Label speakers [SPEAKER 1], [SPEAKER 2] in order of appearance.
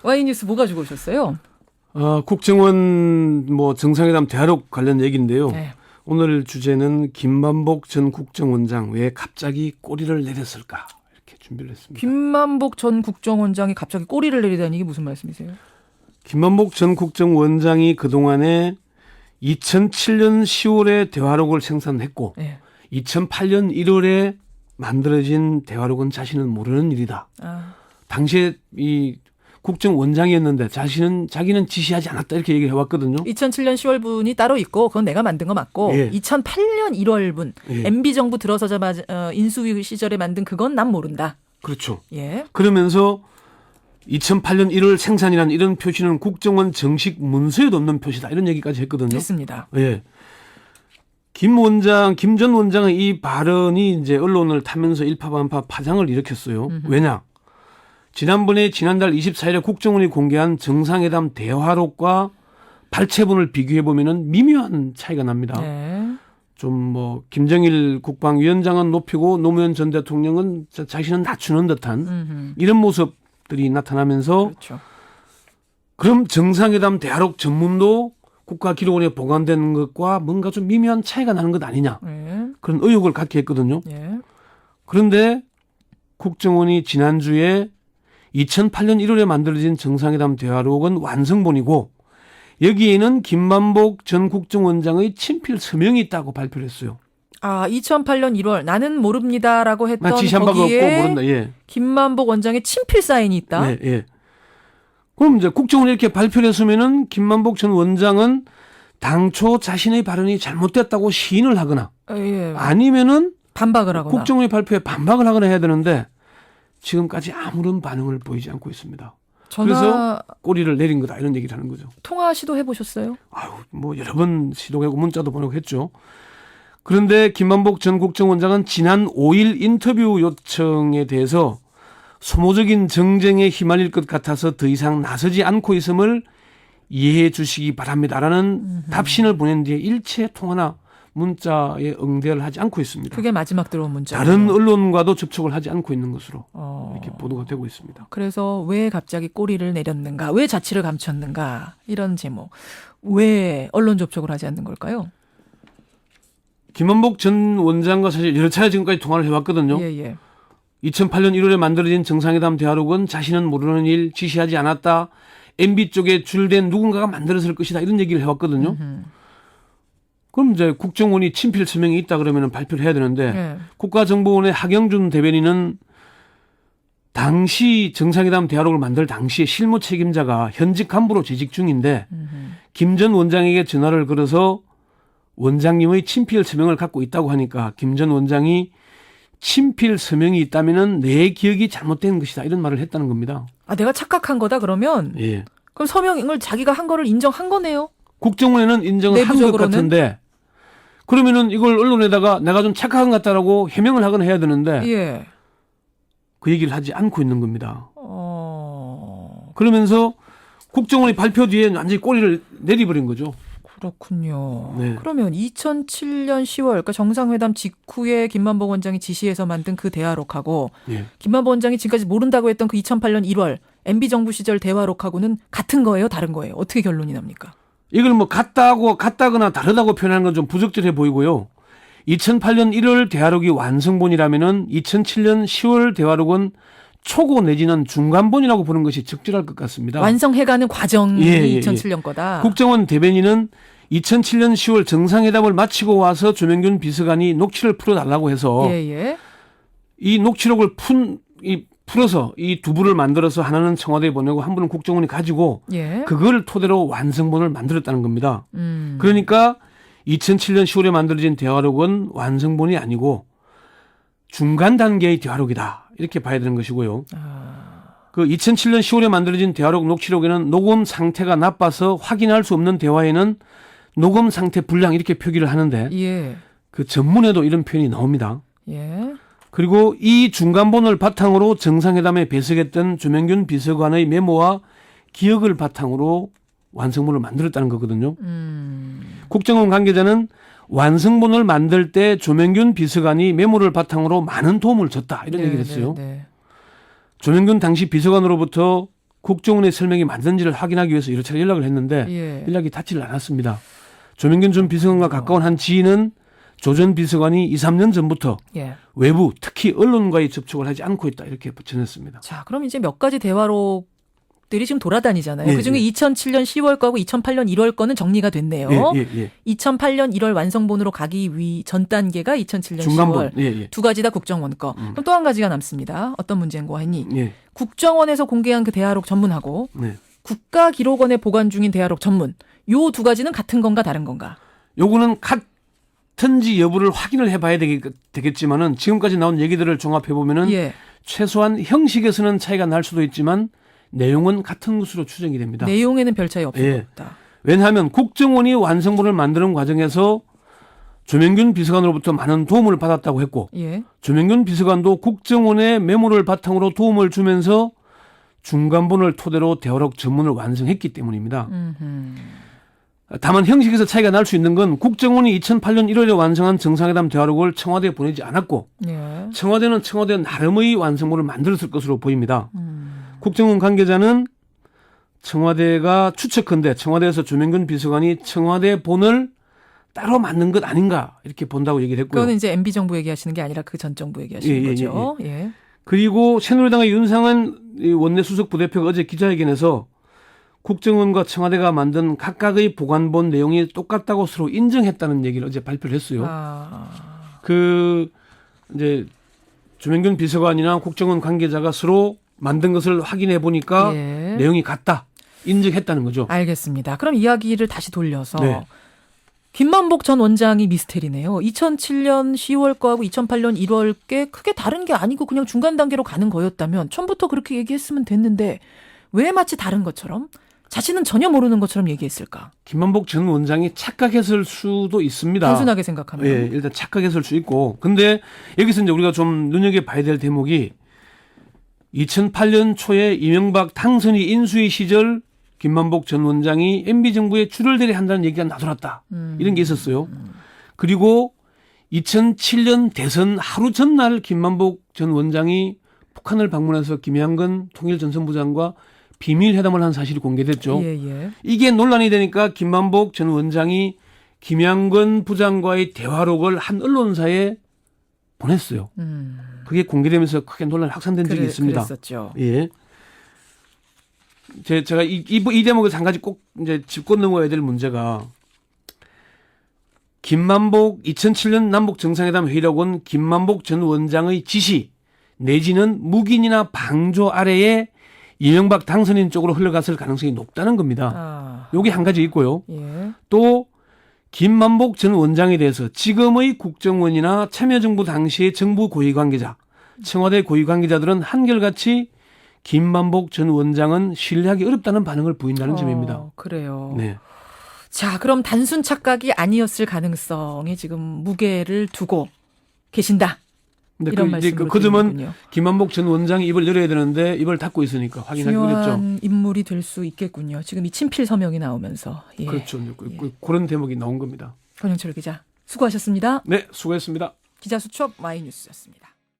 [SPEAKER 1] 와이뉴스 뭐 가지고 오셨어요?
[SPEAKER 2] 국정원 정상회담 대화록 관련 얘기인데요.
[SPEAKER 1] 네.
[SPEAKER 2] 오늘 주제는 김만복 전 국정원장 왜 갑자기 꼬리를 내렸을까 이렇게 준비를 했습니다.
[SPEAKER 1] 김만복 전 국정원장이 갑자기 꼬리를 내리다니 이게 무슨 말씀이세요?
[SPEAKER 2] 김만복 전 국정원장이 그동안에 2007년 10월에 대화록을 생산했고
[SPEAKER 1] 네.
[SPEAKER 2] 2008년 1월에 만들어진 대화록은 자신은 모르는 일이다. 당시에 이 국정원장이었는데 자기는 지시하지 않았다 이렇게 얘기를 해왔거든요.
[SPEAKER 1] 2007년 10월분이 따로 있고 그건 내가 만든 거 맞고
[SPEAKER 2] 예.
[SPEAKER 1] 2008년 1월분
[SPEAKER 2] 예.
[SPEAKER 1] MB 정부 들어서자마자 인수위 시절에 만든 그건 난 모른다.
[SPEAKER 2] 그렇죠.
[SPEAKER 1] 예.
[SPEAKER 2] 그러면서 2008년 1월 생산이라는 이런 표시는 국정원 정식 문서에도 없는 표시다 이런 얘기까지 했거든요.
[SPEAKER 1] 했습니다.
[SPEAKER 2] 예. 김 전 원장의 이 발언이 이제 언론을 타면서 일파만파 파장을 일으켰어요. 왜냐? 지난달 24일에 국정원이 공개한 정상회담 대화록과 발췌본을 비교해 보면은 미묘한 차이가 납니다.
[SPEAKER 1] 네.
[SPEAKER 2] 좀 김정일 국방위원장은 높이고 노무현 전 대통령은 자신은 낮추는 듯한 이런 모습들이 나타나면서
[SPEAKER 1] 그렇죠.
[SPEAKER 2] 그럼 정상회담 대화록 전문도 국가기록원에 보관되는 것과 뭔가 좀 미묘한 차이가 나는 것 아니냐.
[SPEAKER 1] 네.
[SPEAKER 2] 그런 의혹을 갖게 했거든요.
[SPEAKER 1] 예.
[SPEAKER 2] 그런데 국정원이 지난주에 2008년 1월에 만들어진 정상회담 대화록은 완성본이고 여기에는 김만복 전 국정원장의 친필 서명이 있다고 발표를 했어요.
[SPEAKER 1] 2008년 1월 나는 모릅니다라고 했던
[SPEAKER 2] 지시한 바가 없고
[SPEAKER 1] 거기에
[SPEAKER 2] 모른다. 예.
[SPEAKER 1] 김만복 원장의 친필 사인이 있다.
[SPEAKER 2] 네, 예. 그럼 이제 국정원이 이렇게 발표를 했으면은 김만복 전 원장은 당초 자신의 발언이 잘못됐다고 시인을 하거나
[SPEAKER 1] 예.
[SPEAKER 2] 아니면은
[SPEAKER 1] 반박을 하거나.
[SPEAKER 2] 국정원의 발표에 반박을 하거나 해야 되는데 지금까지 아무런 반응을 보이지 않고 있습니다. 그래서 꼬리를 내린 거다 이런 얘기를 하는 거죠.
[SPEAKER 1] 통화 시도해 보셨어요?
[SPEAKER 2] 여러 번 시도하고 문자도 보내고 했죠. 그런데 김만복 전 국정원장은 지난 5일 인터뷰 요청에 대해서 소모적인 정쟁에 휘말릴 것 같아서 더 이상 나서지 않고 있음을 이해해 주시기 바랍니다라는 답신을 보낸 뒤에 일체 통화나 문자에 응대를 하지 않고 있습니다.
[SPEAKER 1] 그게 마지막 들어온 문자.
[SPEAKER 2] 다른 언론과도 접촉을 하지 않고 있는 것으로 이렇게 보도가 되고 있습니다.
[SPEAKER 1] 그래서 왜 갑자기 꼬리를 내렸는가? 왜 자취를 감췄는가? 이런 제목. 왜 언론 접촉을 하지 않는 걸까요?
[SPEAKER 2] 김만복 전 원장과 사실 여러 차례 지금까지 통화를 해왔거든요.
[SPEAKER 1] 예.
[SPEAKER 2] 2008년 1월에 만들어진 정상회담 대화록은 자신은 모르는 일 지시하지 않았다. MB 쪽에 줄된 누군가가 만들었을 것이다. 이런 얘기를 해왔거든요. 그럼 이제 국정원이 친필 서명이 있다 그러면 발표를 해야 되는데
[SPEAKER 1] 네.
[SPEAKER 2] 국가정보원의 하경준 대변인은 당시 정상회담 대화록을 만들 당시에 실무 책임자가 현직 간부로 재직 중인데 김 전 원장에게 전화를 걸어서 원장님의 친필 서명을 갖고 있다고 하니까 김 전 원장이 친필 서명이 있다면은 내 기억이 잘못된 것이다 이런 말을 했다는 겁니다.
[SPEAKER 1] 내가 착각한 거다 그러면
[SPEAKER 2] 예.
[SPEAKER 1] 그럼 서명을 자기가 한 거를 인정한 거네요.
[SPEAKER 2] 국정원에는 인정을 한 것 같은데 그러면은 이걸 언론에다가 내가 좀 착각한 것 같다라고 해명을 하거나 해야 되는데
[SPEAKER 1] 예.
[SPEAKER 2] 그 얘기를 하지 않고 있는 겁니다. 그러면서 국정원이 발표 뒤에 완전히 꼬리를 내리버린 거죠.
[SPEAKER 1] 그렇군요.
[SPEAKER 2] 네.
[SPEAKER 1] 그러면 2007년 10월 그러니까 정상회담 직후에 김만복 원장이 지시해서 만든 그 대화록하고
[SPEAKER 2] 예.
[SPEAKER 1] 김만복 원장이 지금까지 모른다고 했던 그 2008년 1월 MB 정부 시절 대화록하고는 같은 거예요? 다른 거예요? 어떻게 결론이 납니까?
[SPEAKER 2] 이걸 같다거나 다르다고 표현하는 건 좀 부적절해 보이고요. 2008년 1월 대화록이 완성본이라면은 2007년 10월 대화록은 초고 내지는 중간본이라고 보는 것이 적절할 것 같습니다.
[SPEAKER 1] 완성해가는 과정이 2007년 거다.
[SPEAKER 2] 국정원 대변인은 2007년 10월 정상회담을 마치고 와서 조명균 비서관이 녹취를 풀어달라고 해서 이 녹취록을 풀어서 이 두 부를 만들어서 하나는 청와대에 보내고 한 부는 국정원이 가지고 그걸 토대로 완성본을 만들었다는 겁니다. 그러니까 2007년 10월에 만들어진 대화록은 완성본이 아니고 중간 단계의 대화록이다. 이렇게 봐야 되는 것이고요. 그 2007년 10월에 만들어진 대화록 녹취록에는 녹음 상태가 나빠서 확인할 수 없는 대화에는 녹음 상태 불량 이렇게 표기를 하는데 그 전문에도 이런 표현이 나옵니다. 그리고 이 중간본을 바탕으로 정상회담에 배석했던 조명균 비서관의 메모와 기억을 바탕으로 완성본을 만들었다는 거거든요. 국정원 관계자는 완성본을 만들 때 조명균 비서관이 메모를 바탕으로 많은 도움을 줬다. 이런 얘기를 했어요. 조명균 당시 비서관으로부터 국정원의 설명이 맞는지를 확인하기 위해서 여러 차례 연락을 했는데
[SPEAKER 1] 예.
[SPEAKER 2] 연락이 닿지를 않았습니다. 조명균 전 비서관과 가까운 한 지인은 조 전 비서관이 2, 3년 전부터
[SPEAKER 1] 예.
[SPEAKER 2] 외부 특히 언론과의 접촉을 하지 않고 있다 이렇게 전했습니다.
[SPEAKER 1] 자, 그럼 이제 몇 가지 대화록들이 지금 돌아다니잖아요.
[SPEAKER 2] 예,
[SPEAKER 1] 그중에
[SPEAKER 2] 예.
[SPEAKER 1] 2007년 10월 거하고 2008년 1월 거는 정리가 됐네요.
[SPEAKER 2] 예.
[SPEAKER 1] 2008년 1월 완성본으로 가기 위 전 단계가 2007년
[SPEAKER 2] 중간본.
[SPEAKER 1] 10월. 두 가지 다 국정원 거. 그럼 또 한 가지가 남습니다. 어떤 문제인고 하니
[SPEAKER 2] 예.
[SPEAKER 1] 국정원에서 공개한 그 대화록 전문하고
[SPEAKER 2] 네.
[SPEAKER 1] 국가기록원에 보관 중인 대화록 전문. 요 두 가지는 같은 건가 다른 건가?
[SPEAKER 2] 요거는 같은지 여부를 확인을 해봐야 되겠지만은 지금까지 나온 얘기들을 종합해 보면은
[SPEAKER 1] 예.
[SPEAKER 2] 최소한 형식에서는 차이가 날 수도 있지만 내용은 같은 것으로 추정이 됩니다.
[SPEAKER 1] 내용에는 별 차이 없을
[SPEAKER 2] 예.
[SPEAKER 1] 것 같다.
[SPEAKER 2] 왜냐하면 국정원이 완성본을 만드는 과정에서 조명균 비서관으로부터 많은 도움을 받았다고 했고
[SPEAKER 1] 예.
[SPEAKER 2] 조명균 비서관도 국정원의 메모를 바탕으로 도움을 주면서 중간본을 토대로 대화록 전문을 완성했기 때문입니다. 다만 형식에서 차이가 날 수 있는 건 국정원이 2008년 1월에 완성한 정상회담 대화록을 청와대에 보내지 않았고
[SPEAKER 1] 예.
[SPEAKER 2] 청와대는 청와대 나름의 완성본을 만들었을 것으로 보입니다. 국정원 관계자는 청와대가 추측컨대 청와대에서 조명균 비서관이 청와대 본을 따로 만든 것 아닌가 이렇게 본다고 얘기를 했고요.
[SPEAKER 1] 그거는 이제 MB 정부 얘기하시는 게 아니라 그 전 정부 얘기하시는 거죠. 예.
[SPEAKER 2] 그리고 새누리당의 윤상은 원내 수석 부대표가 어제 기자회견에서 국정원과 청와대가 만든 각각의 보관본 내용이 똑같다고 서로 인정했다는 얘기를 어제 발표를 했어요. 그 이제 조명균 비서관이나 국정원 관계자가 서로 만든 것을 확인해 보니까
[SPEAKER 1] 예.
[SPEAKER 2] 내용이 같다. 인정했다는 거죠.
[SPEAKER 1] 알겠습니다. 그럼 이야기를 다시 돌려서
[SPEAKER 2] 네.
[SPEAKER 1] 김만복 전 원장이 미스테리네요. 2007년 10월 거하고 2008년 1월 게 크게 다른 게 아니고 그냥 중간 단계로 가는 거였다면 처음부터 그렇게 얘기했으면 됐는데 왜 마치 다른 것처럼 자신은 전혀 모르는 것처럼 얘기했을까?
[SPEAKER 2] 김만복 전 원장이 착각했을 수도 있습니다.
[SPEAKER 1] 단순하게 생각하면.
[SPEAKER 2] 예, 일단 착각했을 수 있고. 근데 여기서 이제 우리가 좀 눈여겨봐야 될 대목이 2008년 초에 이명박 당선인 인수위 시절 김만복 전 원장이 MB정부에 출혈대리 한다는 얘기가 나돌았다. 이런 게 있었어요. 그리고 2007년 대선 하루 전날 김만복 전 원장이 북한을 방문해서 김양근 통일전선부장과 비밀회담을 한 사실이 공개됐죠.
[SPEAKER 1] 예.
[SPEAKER 2] 이게 논란이 되니까 김만복 전 원장이 김양근 부장과의 대화록을 한 언론사에 보냈어요. 그게 공개되면서 크게 논란이 확산된 적이 있습니다.
[SPEAKER 1] 그랬었죠.
[SPEAKER 2] 예. 제가 이 대목에서 한 가지 꼭 이제 짚고 넘어야 될 문제가 김만복 2007년 남북 정상회담 회의록은 김만복 전 원장의 지시 내지는 묵인이나 방조 아래에 이명박 당선인 쪽으로 흘러갔을 가능성이 높다는 겁니다. 여기 한 가지 있고요.
[SPEAKER 1] 예.
[SPEAKER 2] 또 김만복 전 원장에 대해서 지금의 국정원이나 참여정부 당시의 정부 고위 관계자, 청와대 고위 관계자들은 한결같이 김만복 전 원장은 신뢰하기 어렵다는 반응을 보인다는 점입니다.
[SPEAKER 1] 그래요.
[SPEAKER 2] 네.
[SPEAKER 1] 자, 그럼 단순 착각이 아니었을 가능성에 지금 무게를 두고 계신다.
[SPEAKER 2] 근데
[SPEAKER 1] 이런 말씀으로
[SPEAKER 2] 그 점은
[SPEAKER 1] 들리는군요.
[SPEAKER 2] 김만복 전 원장이 입을 열어야 되는데 입을 닫고 있으니까 확인하기 어렵죠.
[SPEAKER 1] 중요한 인물이 될 수 있겠군요. 지금 이 친필 서명이 나오면서. 예.
[SPEAKER 2] 그렇죠. 그런 대목이 나온 겁니다.
[SPEAKER 1] 권영철 기자 수고하셨습니다.
[SPEAKER 2] 네, 수고했습니다.
[SPEAKER 1] 기자 수첩 Y뉴스였습니다.